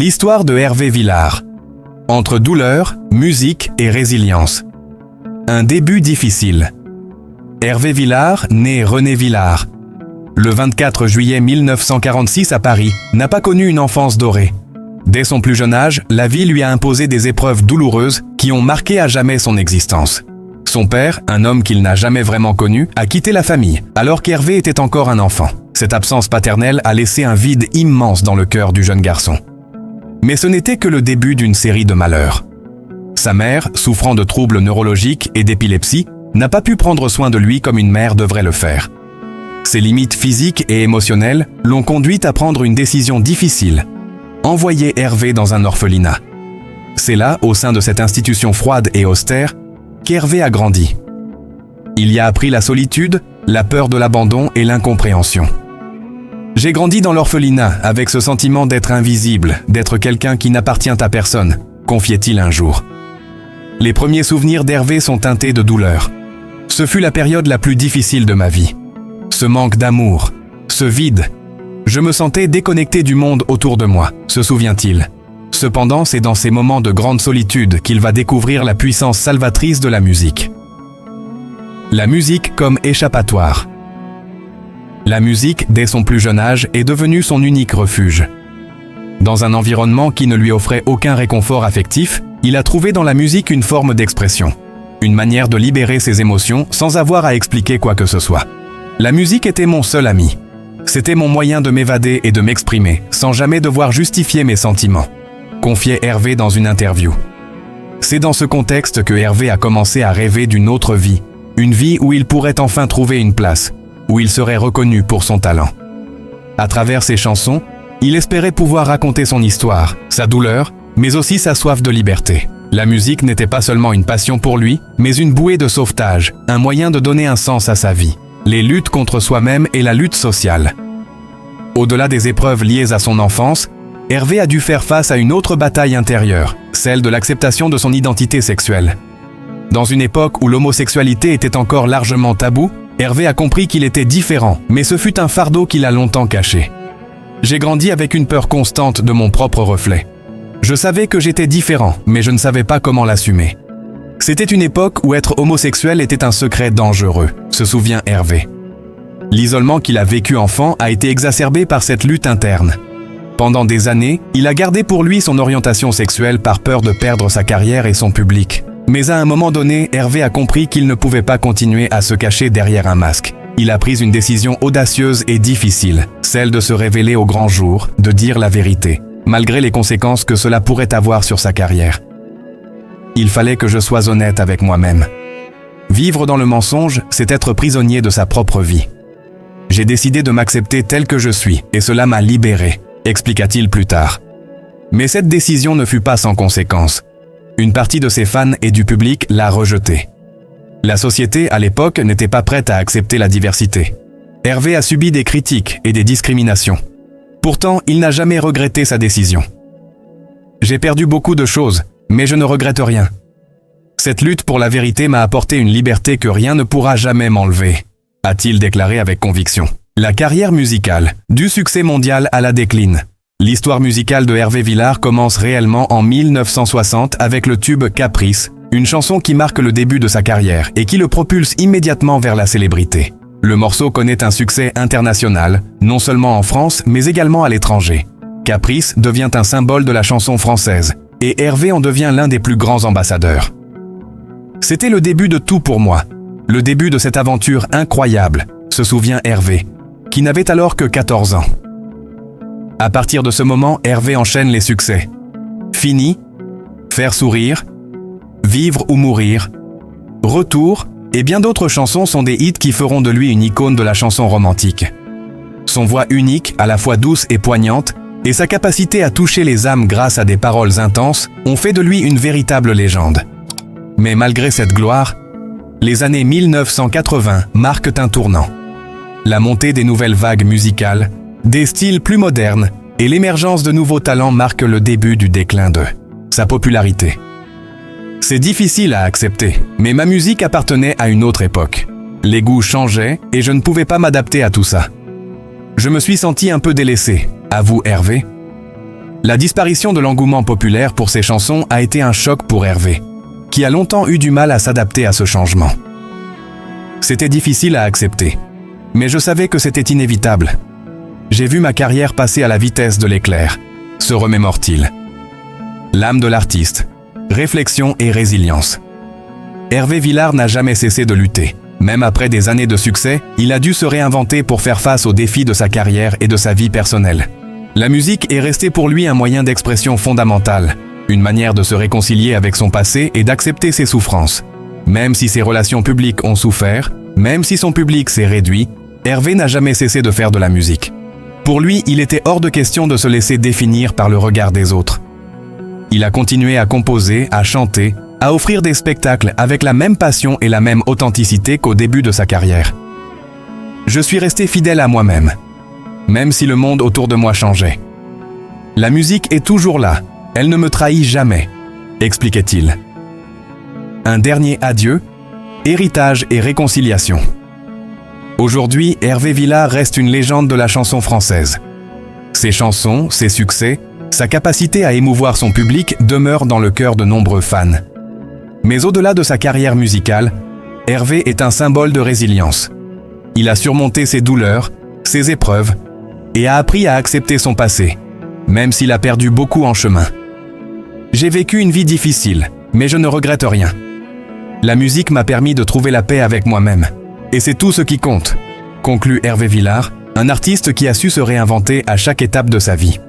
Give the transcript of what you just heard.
L'histoire de Hervé Villard. Entre douleur, musique et résilience. Un début difficile. Hervé Villard, né René Villard, le 24 juillet 1946 à Paris, n'a pas connu une enfance dorée. Dès son plus jeune âge, la vie lui a imposé des épreuves douloureuses qui ont marqué à jamais son existence. Son père, un homme qu'il n'a jamais vraiment connu, a quitté la famille, alors qu'Hervé était encore un enfant. Cette absence paternelle a laissé un vide immense dans le cœur du jeune garçon. Mais ce n'était que le début d'une série de malheurs. Sa mère, souffrant de troubles neurologiques et d'épilepsie, n'a pas pu prendre soin de lui comme une mère devrait le faire. Ses limites physiques et émotionnelles l'ont conduite à prendre une décision difficile: envoyer Hervé dans un orphelinat. C'est là, au sein de cette institution froide et austère, qu'Hervé a grandi. Il y a appris la solitude, la peur de l'abandon et l'incompréhension. J'ai grandi dans l'orphelinat avec ce sentiment d'être invisible, d'être quelqu'un qui n'appartient à personne, confiait-il un jour. Les premiers souvenirs d'Hervé sont teintés de douleur. Ce fut la période la plus difficile de ma vie. Ce manque d'amour, ce vide. Je me sentais déconnecté du monde autour de moi, se souvient-il. Cependant, c'est dans ces moments de grande solitude qu'il va découvrir la puissance salvatrice de la musique. La musique comme échappatoire. La musique, dès son plus jeune âge, est devenue son unique refuge. Dans un environnement qui ne lui offrait aucun réconfort affectif, il a trouvé dans la musique une forme d'expression, une manière de libérer ses émotions sans avoir à expliquer quoi que ce soit. La musique était mon seul ami. C'était mon moyen de m'évader et de m'exprimer, sans jamais devoir justifier mes sentiments, confiait Hervé dans une interview. C'est dans ce contexte que Hervé a commencé à rêver d'une autre vie, une vie où il pourrait enfin trouver une place, où il serait reconnu pour son talent. À travers ses chansons, il espérait pouvoir raconter son histoire, sa douleur, mais aussi sa soif de liberté. La musique n'était pas seulement une passion pour lui, mais une bouée de sauvetage, un moyen de donner un sens à sa vie. Les luttes contre soi-même et la lutte sociale. Au-delà des épreuves liées à son enfance, Hervé a dû faire face à une autre bataille intérieure, celle de l'acceptation de son identité sexuelle. Dans une époque où l'homosexualité était encore largement taboue, Hervé a compris qu'il était différent, mais ce fut un fardeau qu'il a longtemps caché. J'ai grandi avec une peur constante de mon propre reflet. Je savais que j'étais différent, mais je ne savais pas comment l'assumer. C'était une époque où être homosexuel était un secret dangereux, se souvient Hervé. L'isolement qu'il a vécu enfant a été exacerbé par cette lutte interne. Pendant des années, il a gardé pour lui son orientation sexuelle par peur de perdre sa carrière et son public. Mais à un moment donné, Hervé a compris qu'il ne pouvait pas continuer à se cacher derrière un masque. Il a pris une décision audacieuse et difficile, celle de se révéler au grand jour, de dire la vérité, malgré les conséquences que cela pourrait avoir sur sa carrière. Il fallait que je sois honnête avec moi-même. Vivre dans le mensonge, c'est être prisonnier de sa propre vie. J'ai décidé de m'accepter tel que je suis, et cela m'a libéré, expliqua-t-il plus tard. Mais cette décision ne fut pas sans conséquences. Une partie de ses fans et du public l'a rejeté. La société, à l'époque, n'était pas prête à accepter la diversité. Hervé a subi des critiques et des discriminations. Pourtant, il n'a jamais regretté sa décision. J'ai perdu beaucoup de choses, mais je ne regrette rien. Cette lutte pour la vérité m'a apporté une liberté que rien ne pourra jamais m'enlever, a-t-il déclaré avec conviction. La carrière musicale, du succès mondial à la décline. L'histoire musicale de Hervé Villard commence réellement en 1960 avec le tube Caprice, une chanson qui marque le début de sa carrière et qui le propulse immédiatement vers la célébrité. Le morceau connaît un succès international, non seulement en France mais également à l'étranger. Caprice devient un symbole de la chanson française et Hervé en devient l'un des plus grands ambassadeurs. C'était le début de tout pour moi, le début de cette aventure incroyable, se souvient Hervé, qui n'avait alors que 14 ans. À partir de ce moment, Hervé enchaîne les succès. Fini, Faire sourire, Vivre ou mourir, Retour et bien d'autres chansons sont des hits qui feront de lui une icône de la chanson romantique. Son voix unique, à la fois douce et poignante, et sa capacité à toucher les âmes grâce à des paroles intenses ont fait de lui une véritable légende. Mais malgré cette gloire, les années 1980 marquent un tournant. La montée des nouvelles vagues musicales, des styles plus modernes et l'émergence de nouveaux talents marquent le début du déclin de sa popularité. C'est difficile à accepter, mais ma musique appartenait à une autre époque. Les goûts changeaient et je ne pouvais pas m'adapter à tout ça. Je me suis senti un peu délaissé, avoue Hervé. La disparition de l'engouement populaire pour ses chansons a été un choc pour Hervé, qui a longtemps eu du mal à s'adapter à ce changement. C'était difficile à accepter, mais je savais que c'était inévitable. J'ai vu ma carrière passer à la vitesse de l'éclair, se remémore-t-il. L'âme de l'artiste, réflexion et résilience. Hervé Villard n'a jamais cessé de lutter. Même après des années de succès, il a dû se réinventer pour faire face aux défis de sa carrière et de sa vie personnelle. La musique est restée pour lui un moyen d'expression fondamental, une manière de se réconcilier avec son passé et d'accepter ses souffrances. Même si ses relations publiques ont souffert, même si son public s'est réduit, Hervé n'a jamais cessé de faire de la musique. Pour lui, il était hors de question de se laisser définir par le regard des autres. Il a continué à composer, à chanter, à offrir des spectacles avec la même passion et la même authenticité qu'au début de sa carrière. Je suis resté fidèle à moi-même, même si le monde autour de moi changeait. La musique est toujours là, elle ne me trahit jamais, expliquait-il. Un dernier adieu, héritage et réconciliation. Aujourd'hui, Hervé Villard reste une légende de la chanson française. Ses chansons, ses succès, sa capacité à émouvoir son public demeurent dans le cœur de nombreux fans. Mais au-delà de sa carrière musicale, Hervé est un symbole de résilience. Il a surmonté ses douleurs, ses épreuves, et a appris à accepter son passé, même s'il a perdu beaucoup en chemin. J'ai vécu une vie difficile, mais je ne regrette rien. La musique m'a permis de trouver la paix avec moi-même. Et c'est tout ce qui compte, conclut Hervé Villard, un artiste qui a su se réinventer à chaque étape de sa vie.